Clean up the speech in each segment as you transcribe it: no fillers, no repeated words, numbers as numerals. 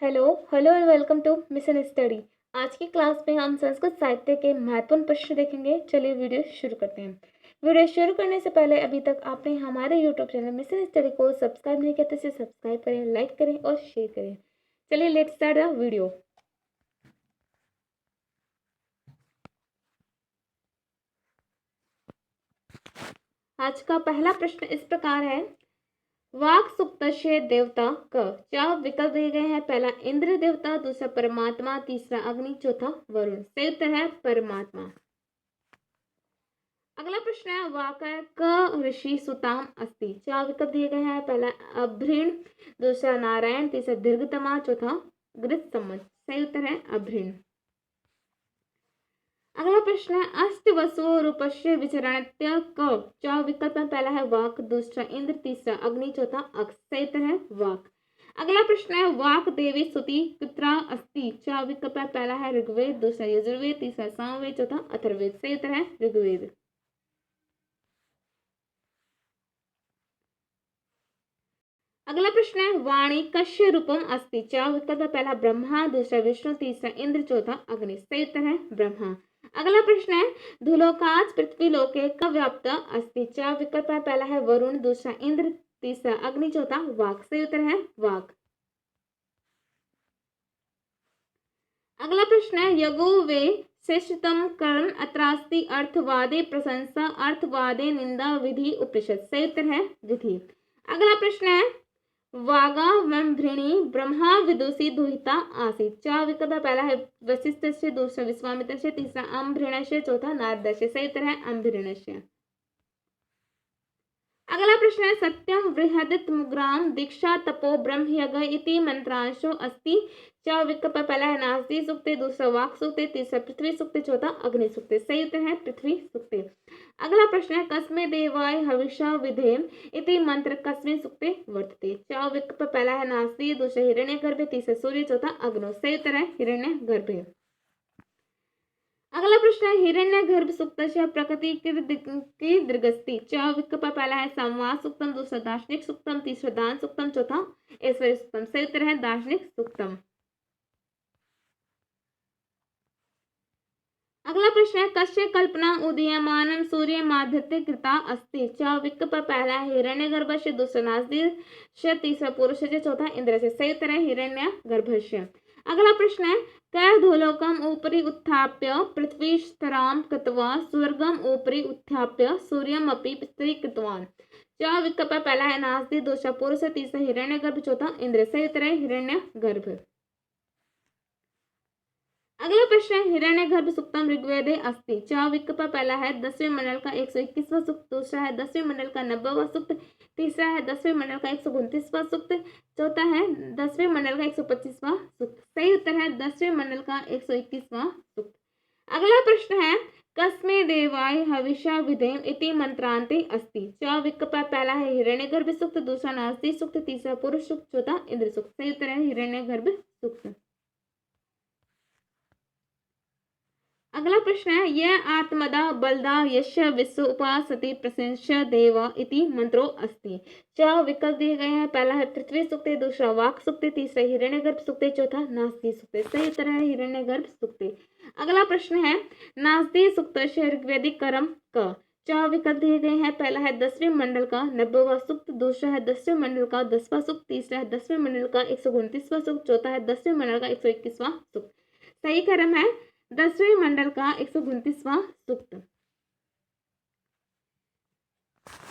Hello hello and welcome to Mission Study. आज की class में हम संस्कृत साहित्य के महत्वपूर्ण प्रश्न देखेंगे। चलिए वीडियो शुरू करते हैं। वीडियो शुरू करने से पहले अभी तक आपने हमारे यूट्यूब चैनल मिशन स्टडी को सब्सक्राइब नहीं किया तो इसे सब्सक्राइब करें, लाइक करें और शेयर करें। चलिए लेट्स स्टार्ट द वीडियो। आज का पहला प्रश्न इस प्रकार है, वाक सुक्तस्य देवता क। चार विकल्प दिए गए हैं। पहला इंद्र देवता, दूसरा परमात्मा, तीसरा अग्नि, चौथा वरुण। सही उत्तर है परमात्मा। अगला प्रश्न है, वाकय क ऋषि सुताम अस्ति। चार विकल्प दिए गए हैं। पहला अभ्रीण, दूसरा नारायण, तीसरा दीर्घतमा, चौथा गृत्सम्मत। सही उत्तर है अभ्रीण। अगला प्रश्न है, अष्ट वसु रूपस्य विचरणत्य क। चार विकल्प में पहला है वाक, दूसरा इंद्र, तीसरा अग्नि, चौथा अक्ष। सही उत्तर है वाक। अगला प्रश्न है, वाक देवी स्तुति कुत्रा अस्ति। चार विकल्प में पहला है ऋग्वेद, दूसरा यजुर्वेद, तीसरा सामवेद, चौथा अथर्ववेद। सही उत्तर है ऋग्वेद। अगला प्रश्न है, वाणी कस्य रूपम अस्ति। चार विकल्प में पहला ब्रह्मा, दूसरा विष्णु, तीसरा इंद्र, चौथा अग्नि। सही उत्तर है ब्रह्मा। अगला प्रश्न है, धुलोकाच पृथ्वी लोके क व्याप्त अस्ति। चार विकल्प में पहला है वरुण, दूसरा इंद्र, तीसरा अग्नि, चौथा वाक। सही उत्तर है वाक। अगला प्रश्न है, यगो वे श्रेष्ठतम कर्म अत्रास्ति अर्थवादे प्रशंसा अर्थवादे निंदा विधि उपनिषद। सही उत्तर है विधि। अगला प्रश्न है, वागावम्भृणी ब्रह्मा विदुषी दुहिता आसीत्। चार विकल्प है, पहला है वशिष्ठ से, दूसरा विश्वामित्र से, तीसरा अम्भृणस्य, चौथा नारद से। सही उत्तर है अम्भृणस्य। अगला प्रश्न है, सत्यम बृहदित मुग्राम दीक्षा तपो ब्रह्म यज्ञ इति मंत्रांशो अस्ति। चार विकल्प है, पहला है नास्ति सूक्ते, दूसरा वाक सूक्ते, तीसरा पृथ्वी सूक्ते, चौथा अग्नि सूक्ते। सही उत्तर है पृथ्वी सूक्ते। अगला प्रश्न है, कस्मे देवाय हविषा विधेम इति मंत्र कस्मिन् सूक्ते वर्तते। चार विकल्प पहला है नास्ति, दूसरा हिरण्यगर्भ, तीसरा सूर्य, चौथा अग्नो। सही उत्तर है हिरण्यगर्भ। अगला प्रश्न है, हिरण्यगर्भ सूक्तस्य प्रकृति की दृगस्ति। चार विकल्प पहला है संवाद सूक्तम, दूसरा दार्शनिक सूक्तम, तीसरा दान सूक्तम, चौथा ऐश्वर्य सूक्तम। सही उत्तर है दार्शनिक सूक्तम। अगला प्रश्न है, कस्य कल्पना उदीयमानं सूर्य माध्यते कृता अस्ति। चार विकल्प पहला है हिरण्यगर्भस्य, दूसरा नास्तिस्य, तीसरा पुरुषस्य, चौथा इंद्रस्य। सही उत्तर है हिरण्यगर्भस्य। अगला प्रश्न है, कैर्धोलोकम ऊपरी उत्थाप्य पृथ्वीस्तरां कृत्वा स्वर्गम ऊपरी उत्थाप्य सूर्यमपि स्थिरीकृतवान्। चार विकल्प पहला है नास्ति, दूसरा पुरुष, तीसरा हिरण्यगर्भ, चौथा इंद्र। सही उत्तर है हिरण्यगर्भ। अगला प्रश्न है, हिरण्यगर्भ सूक्तम ऋग्वेदे अस्ति। चार विकल्प पहला है 10वें मंडल का 121वां सूक्त, दूसरा है 10वें मंडल का 90वां सूक्त, तीसरा है 10वें मंडल का 129वां सूक्त, चौथा है 10वें मंडल का 125वां सूक्त। सही उत्तर है 10वें मंडल का 121वां सूक्त। अगला प्रश्न है, कस्मे देवाय हविषा विधेम इति मंत्रांते अस्ति। चार विकल्प पहला है हिरण्यगर्भ सूक्त, दूसरा नास्ति सूक्त, तीसरा पुरुष सूक्त, चौथा इंद्र सूक्त। सही उत्तर है हिरण्यगर्भ सूक्त। अगला प्रश्न है, यह आत्मदा बलदा यस्य विश्व उपासते प्रशंस्य देव इति मंत्रो अस्ति। चार विकल्प दिए गए हैं। पहला है पृथ्वी सूक्ते, दूसरा वाक सूक्ते, तीसरा हिरण्यगर्भ सूक्ते, चौथा नास्ति सूक्ते। सही उत्तर है हिरण्यगर्भ सूक्ते। अगला प्रश्न है, नास्ति सूक्तस्य ऋग्वेदिक कर्म क। चार विकल्प दिए गए हैं। पहला है 10वें मंडल का 90वां सूक्त, दूसरा है 10वें मंडल का 10वां सूक्त, तीसरा है 10वें मंडल का 129वां सूक्त, चौथा है 10वें मंडल का 121वां सूक्त। सही क्रम है 10वें मंडल का 129वां सूक्त।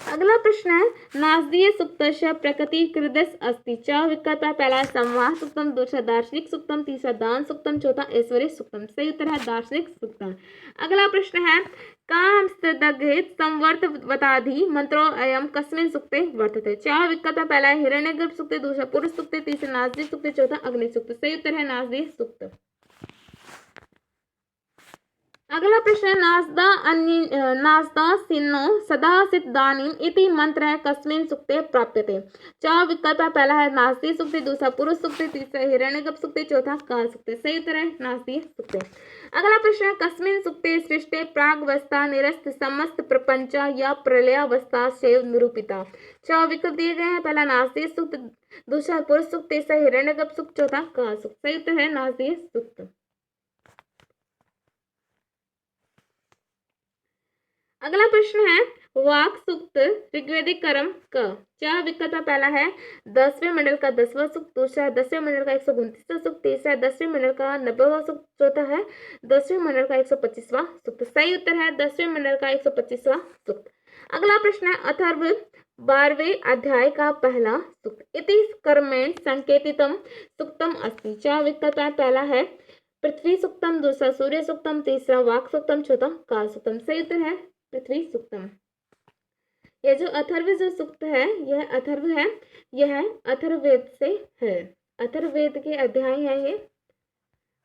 अगला प्रश्न है, नास्दीय सूक्तस्य प्रकृति कृदस अस्ति। चार विकल्प है। पहला संवाद सूक्तम, दूसरा दार्शनिक सूक्तम, तीसरा दान सूक्तम, चौथा ऐश्वर्य सूक्तम। सही उत्तर है दार्शनिक सूक्तम। अगला प्रश्न है, काम स्तदग्धेत संवर्तवताधि मंत्रो अयम कस्मिन् सूक्ते वर्तते। चार विकल्प है। पहला है हिरण्यगर्भ सूक्ते, दूसरा पुरुष सूक्ते, तीसरा नास्दीय सूक्ते, चौथा अग्नि सूक्त। सही उत्तर है नास्दीय सूक्त। अगला प्रश्न है, नास्दा सिन्नो सदा सिद्धानीम इति मंत्र है कस्मिन् सूक्ते प्राप्यते। चार विकल्प है। पहला है नास्ति सूक्ते, दूसरा पुरुष सूक्ते, तीसरा हिरण्यगर्भ सूक्ते, चौथा काल सूक्ते। सही उत्तर है नास्ति सूक्ते। अगला प्रश्न है, कस्मिन् सूक्ते सृष्टे प्रागवस्था निरस्त समस्त प्रपंच या प्रलयावस्था से निरूपिता। चार विकल्प दिए गए हैं। पहला नास्ति सूक्त, दूसरा पुरुष सूक्त, तीसरा हिरण्यगर्भ सूक्त, चौथा का सूक्त। सही उत्तर है नासदीय सूक्त। अगला प्रश्न है वाक सूक्त ऋग्वेदिक कर्म क। चार विकल्प है। पहला है 10वें मंडल का 10वां सूक्त, दूसरा है 10वें मंडल का 129वां सूक्त, तीसरा है 10वें मंडल का 90वां सूक्त, चौथा है 10वें मंडल का 125वां सूक्त। सही उत्तर है 10वें मंडल का 125वां सूक्त। अगला प्रश्न है अथर्व 12वें अध्याय का पहला सूक्त। इति कर्मेण संकेतितम सूक्तम अस्ति। चार विकल्प है। पहला है पृथ्वी सूक्तम, दूसरा सूर्य सूक्तम, तीसरा वाक सूक्तम, चौथा काल सूक्तम। सही उत्तर है पृथ्वी सूक्तम। यह जो अथर्व जो सूक्त है यह अथर्व है, यह अथर्ववेद से है। अथर्ववेद के अध्याय है ये,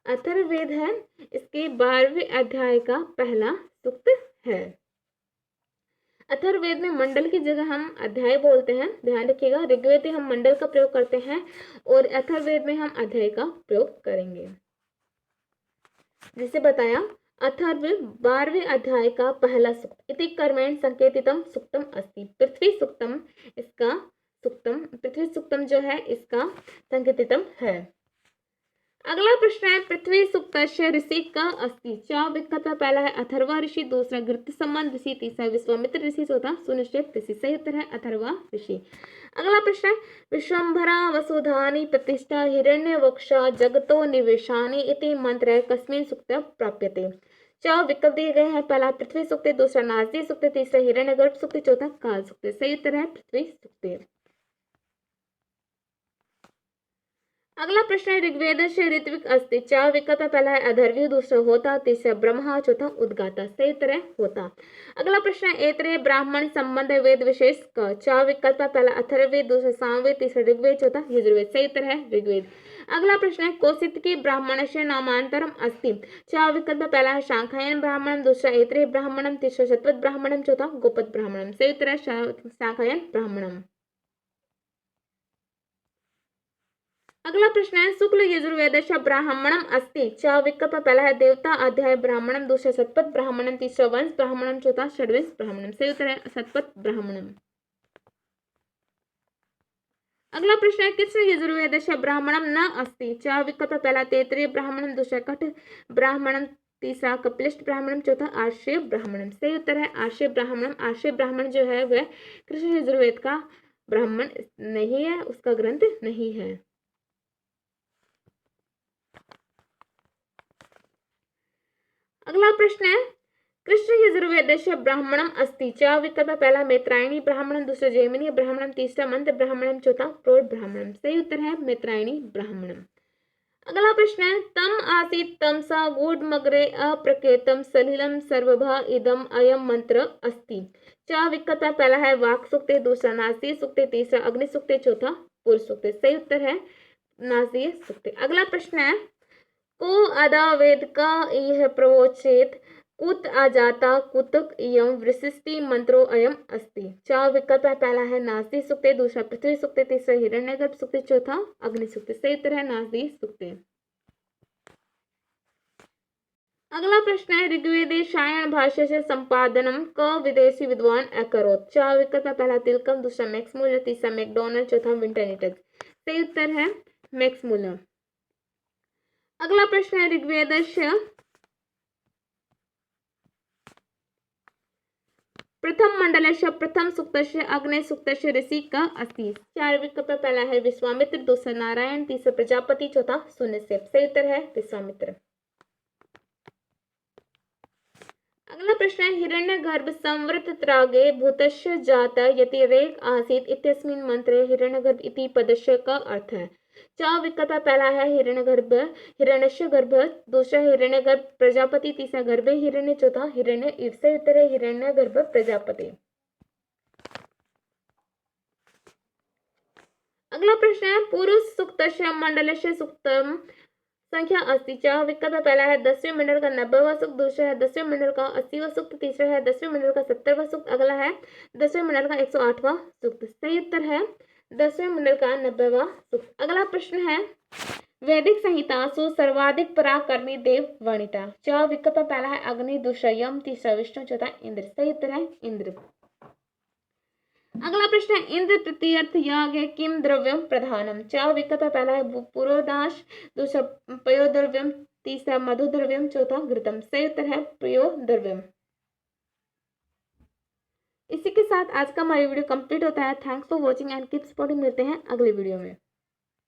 अथर्ववेद है, इसके 12वें अध्याय का पहला सूक्त है। अथर्ववेद में मंडल की जगह हम अध्याय बोलते हैं, ध्यान रखिएगा। ऋग्वेद में हम मंडल का प्रयोग करते हैं और अथर्ववेद में हम अध्याय का प्रयोग करेंगे। जिसे बताया अथर्व 12वें अध्याय का पहला सूक्त। इति कर्मेण संकेतितम सूक्तम अस्ति। पृथ्वी सूक्तम इसका सूक्तम, पृथ्वी सूक्तम जो है इसका संकेतितम है। अगला प्रश्न है पृथ्वी सूक्तस्य ऋषि का अस्ति। चार विकल्प। पहला है अथर्वा ऋषि, दूसरा घृतसम्मान ऋषि, तीसरा विश्वामित्र ऋषि, चौथा सुनिश्चित ऋषि। सही उत्तर है अथर्वा ऋषि। अगला प्रश्न है विश्वम्भरा वसुधानि प्रतिष्ठा हिरण्यवक्षा जगतो निवेशानि इति मंत्र कस्मिन् सूक्ते प्राप्यते। चार विकल्प दिए गए हैं। पहला पृथ्वी सूक्त, दूसरा नासदीय सूक्त, तीसरा हिरण्यगर्भ सूक्त, चौथा काल सूक्त। सही उत्तर है पृथ्वी सूक्त। अगला प्रश्न है ऋग्वेद से ऋत्विक अस्ति। चार विकल्प। पहला है अधर्व्य, दूसरा होता, तीसरा ब्रह्मा, चौथा उद्गाता। सही उत्तर है होता। अगला प्रश्न है ऐतरेय ब्राह्मण संबंध वेद विशेष का। चार विकल्प। पहला अथर्ववेद, दूसरा सामवेद, तीसरा ऋग्वेद, चौथा यजुर्वेद। सही उत्तर है ऋग्वेद। अगला प्रश्न है कौशितकी ब्राह्मणस्य नामांतरम अस्ति। चार विकल्प। पहला है शाखायन ब्राह्मणम, दूसरा ऐतरेय ब्राह्मणम, तीसरा शतपथ ब्राह्मणम, चौथा गोपद ब्राह्मणम। सही उत्तर है शाखायन ब्राह्मणम। अगला प्रश्न है शुक्ल यजुर्वेदस्य ब्राह्मणम अस्ति। चार विकल्प। पहला है देवता अध्याय ब्राह्मणम, दूसरा शतपथ ब्राह्मणम, तीसरा वंश ब्राह्मणम, चौथा षड्वंश ब्राह्मणम। सही उत्तर है शतपथ ब्राह्मणम। अगला प्रश्न है कृष्ण यजुर्वेदस्य ब्राह्मणम न अस्ति। चार विकल्प। पहला तैत्तिरीय ब्राह्मणम, दूसरा कठ ब्राह्मणम, तीसरा कपिलिष्ट ब्राह्मणम, चौथा आर्षेय ब्राह्मणम। सही उत्तर है आर्षेय ब्राह्मणम। आर्षेय ब्राह्मण जो है वह कृष्ण यजुर्वेद का ब्राह्मण नहीं है, उसका ग्रंथ नहीं है। अगला प्रश्न है कृष्ण यजुर्वेदस्य ब्राह्मणम अस्ति। चार विकल्प। पहला मैत्रायणी ब्राह्मणम, दूसरा जैमिनी ब्राह्मणम, तीसरा मंत्र ब्राह्मणम, चौथा प्रौढ़ ब्राह्मणम। सही उत्तर है मैत्रायणी ब्राह्मणम। अगला प्रश्न है तम आसीत तमसा गूढ़मग्रे अप्रकेतम सलिलम सर्वभा इदम अयम मंत्र अस्ति। चार विकल्प। पहला है वाक सूक्त, दूसरा नासदीय सूक्त, तीसरा अग्नि सूक्त, चौथा पुरुष सूक्त। सही उत्तर है नासदीय सूक्त। अगला प्रश्न है को अदा वेद का यह प्रवोचेत कुत अजाता कुतक इयम विशिष्टि मंत्रो अयम अस्ति। चार विकल्प है। पहला है नासदीय सूक्त, दूसरा पृथ्वी सूक्त, तीसरा हिरण्यगर्भ सूक्त, चौथा अग्नि सूक्त। सही उत्तर है नासदीय सूक्त। अगला प्रश्न है ऋग्वेदे सायण भाष्य से संपादनम क विदेशी विद्वान अकरोत। चार विकल्प है। पहला तिलकम, दूसरा मैक्स मूलर, तीसरा मैकडॉनल्ड, चौथा विंटरनिटज। सही उत्तर है मैक्स मूलर। अगला प्रश्न है ऋग्वेदस्य प्रथम मंडलस्य प्रथम सूक्तस्य अग्नि सूक्तस्य ऋषि का अस्ति। चार विकल्प। पहला है विश्वामित्र, दूसरा नारायण, तीसरा प्रजापति, चौथा सुनिश्चित। सही उत्तर है विश्वामित्र। अगला प्रश्न है हिरण्यगर्भ संवृत त्रागे भूतस्य जाता यतिरेक आसीत इत्यस्मिन् मंत्रे हिरण्यगर्भ इति पदस्य का अर्थ है। चार विकल्प। पहला है हिरण्यगर्भ हिरण्यस्य गर्भ, दूसरा हिरण्यगर्भ प्रजापति, तीसरा गर्भ हिरण्य, चौथा हिरण्य ईव। सही उत्तर है हिरण्यगर्भ प्रजापति। अगला प्रश्न है पुरुष सूक्तस्य मंडलस्य सूक्तम संख्या अस्ति। चार विकल्प। पहला है 10वें मंडल का 90वां सूक्त, दूसरा है 10वें मंडल का 80वां सूक्त, तीसरा है 10वें मंडल का 70वां सूक्त, अगला है 10वें मंडल का 108वां सूक्त। सही उत्तर है 10वें मंडल का 90वां सूक्त। अगला प्रश्न है वैदिक संहितासु सर्वाधिक पराक्रमी देव वर्णिता। चार विकल्प। पहला है अग्नि, दूसरा यम, तीसरा विष्णु, चौथा इंद्र। सही उत्तर है इंद्र। अगला प्रश्न है इंद्र तृतीयर्थ यागे किम द्रव्यम प्रधानम। चार विकल्प है, पहला है पुरोदाश, दूसरा पयोद्रव्यम, तीसरा मधुद्रव्यम, चौथा घृतम। सही उत्तर है पयोद्रव्यम। इसी के साथ आज का हमारी वीडियो कंप्लीट होता है। Thanks for watching and keep supporting. मिलते हैं अगली वीडियो में।